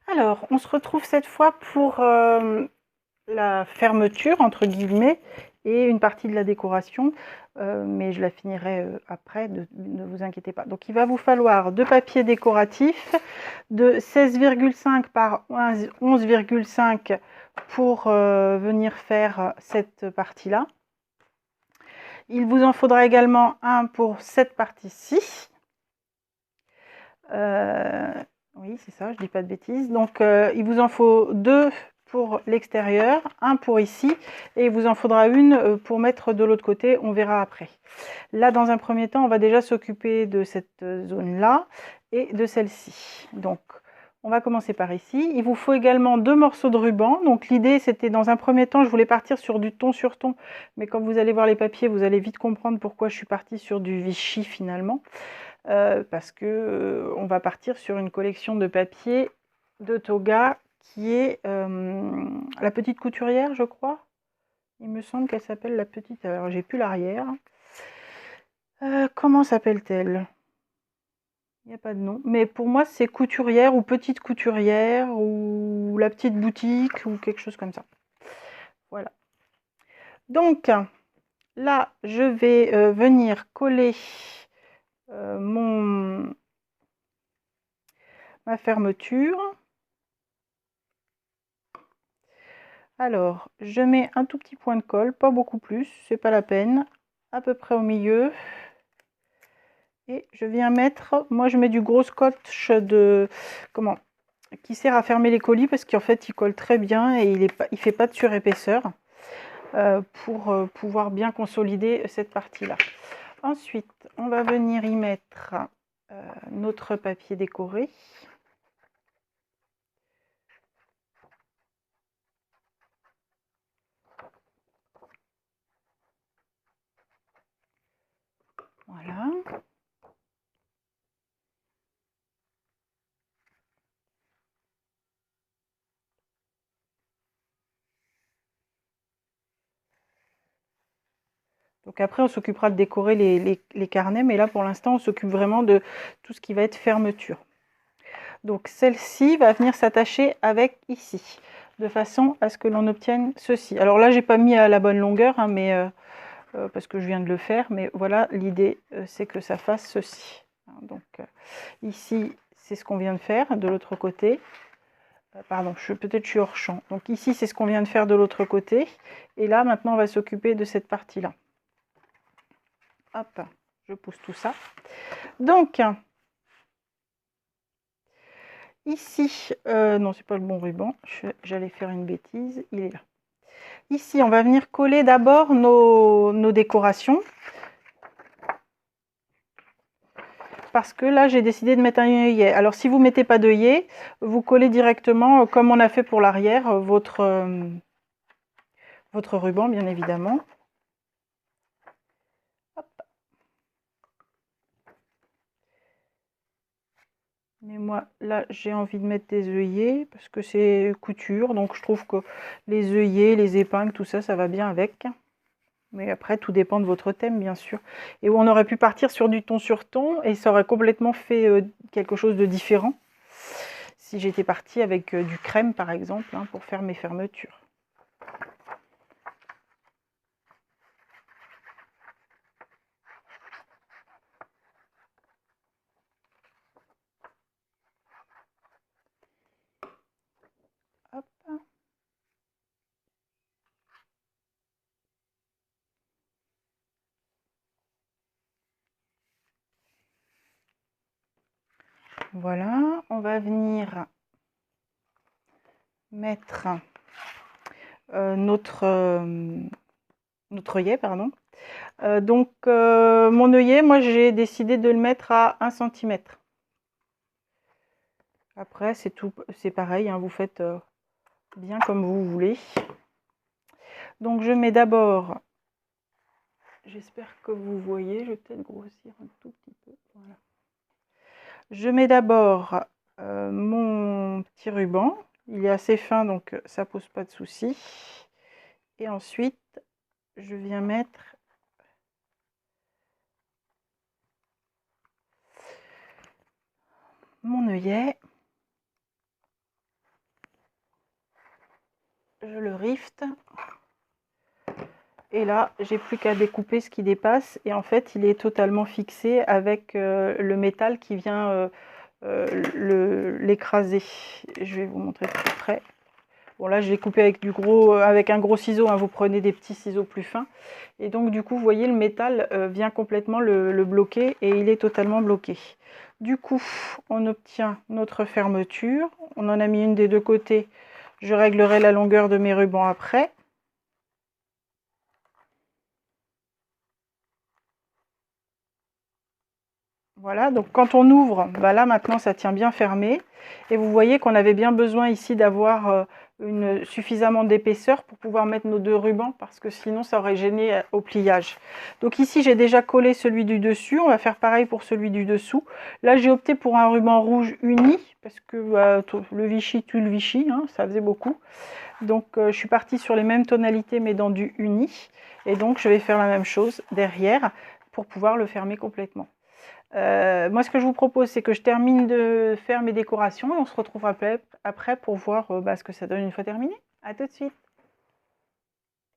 Alors, on se retrouve cette fois pour la fermeture, entre guillemets, et une partie de la décoration, mais je la finirai après, ne vous inquiétez pas. Donc, il va vous falloir deux papiers décoratifs de 16,5 par 11,5 pour venir faire cette partie-là. Il vous en faudra également un pour cette partie-ci. Oui, c'est ça, je dis pas de bêtises. Donc, il vous en faut deux pour l'extérieur, un pour ici, et il vous en faudra une pour mettre de l'autre côté, on verra après. Là, dans un premier temps, on va déjà s'occuper de cette zone-là et de celle-ci. Donc, on va commencer par ici. Il vous faut également deux morceaux de ruban. Donc, l'idée, c'était dans un premier temps, je voulais partir sur du ton sur ton, mais quand vous allez voir les papiers, vous allez vite comprendre pourquoi je suis partie sur du Vichy finalement. Parce que on va partir sur une collection de papier de Toga qui est la petite couturière, je crois. Il me semble qu'elle s'appelle la petite. Alors j'ai plus l'arrière. Comment s'appelle-t-elle? Il n'y a pas de nom. Mais pour moi, c'est couturière ou petite couturière ou la petite boutique ou quelque chose comme ça. Voilà. Donc là, je vais venir coller ma fermeture. Alors, je mets un tout petit point de colle, pas beaucoup plus, c'est pas la peine, à peu près au milieu. Et je viens mettre, moi je mets du gros scotch qui sert à fermer les colis parce qu'en fait il colle très bien et il fait pas de surépaisseur pour pouvoir bien consolider cette partie-là. Ensuite, on va venir y mettre notre papier décoré. Voilà. Donc après, on s'occupera de décorer les carnets, mais là, pour l'instant, on s'occupe vraiment de tout ce qui va être fermeture. Donc celle-ci va venir s'attacher avec ici, de façon à ce que l'on obtienne ceci. Alors là, j'ai pas mis à la bonne longueur, hein, mais parce que je viens de le faire, mais voilà, l'idée, c'est que ça fasse ceci. Donc ici, c'est ce qu'on vient de faire de l'autre côté. Pardon, peut-être je suis hors champ. Donc ici, c'est ce qu'on vient de faire de l'autre côté. Et là, maintenant, on va s'occuper de cette partie-là. Hop, je pousse tout ça. Donc, ici, non, c'est pas le bon ruban. J'allais faire une bêtise. Il est là. Ici, on va venir coller d'abord nos décorations. Parce que là, j'ai décidé de mettre un œillet. Alors, si vous ne mettez pas d'œillet, vous collez directement, comme on a fait pour l'arrière, votre ruban, bien évidemment. Hop. Mais moi, là, j'ai envie de mettre des œillets parce que c'est couture. Donc, je trouve que les œillets, les épingles, tout ça, ça va bien avec. Mais après, tout dépend de votre thème, bien sûr. Et où on aurait pu partir sur du ton sur ton et ça aurait complètement fait quelque chose de différent. Si j'étais partie avec du crème, par exemple, hein, pour faire mes fermetures. Hop. Voilà, on va venir mettre notre œillet, pardon. Donc, mon œillet, moi, j'ai décidé de le mettre à 1 cm. Après, c'est pareil, hein, vous faites bien comme vous voulez. Donc, je mets d'abord, j'espère que vous voyez, je vais peut-être grossir un tout petit peu. Voilà. Je mets d'abord mon petit ruban. Il est assez fin, donc ça pose pas de souci. Et ensuite, je viens mettre mon œillet. je le rift. Et là, j'ai plus qu'à découper ce qui dépasse. Et en fait, il est totalement fixé avec le métal qui vient l'écraser. Je vais vous montrer de plus près. Bon, là, je l'ai coupé avec avec un gros ciseau, hein. Vous prenez des petits ciseaux plus fins. Et donc, du coup, vous voyez, le métal vient complètement le bloquer et il est totalement bloqué. Du coup, on obtient notre fermeture. On en a mis une des deux côtés. Je réglerai la longueur de mes rubans après. Voilà, donc quand on ouvre, bah là maintenant ça tient bien fermé. Et vous voyez qu'on avait bien besoin ici d'avoir suffisamment d'épaisseur pour pouvoir mettre nos deux rubans, parce que sinon ça aurait gêné au pliage. Donc ici j'ai déjà collé celui du dessus, on va faire pareil pour celui du dessous. Là j'ai opté pour un ruban rouge uni, parce que le Vichy tue le Vichy, hein, ça faisait beaucoup. Donc je suis partie sur les mêmes tonalités mais dans du uni. Et donc je vais faire la même chose derrière pour pouvoir le fermer complètement. Moi, ce que je vous propose, c'est que je termine de faire mes décorations et on se retrouve après pour voir ce que ça donne une fois terminé. À tout de suite.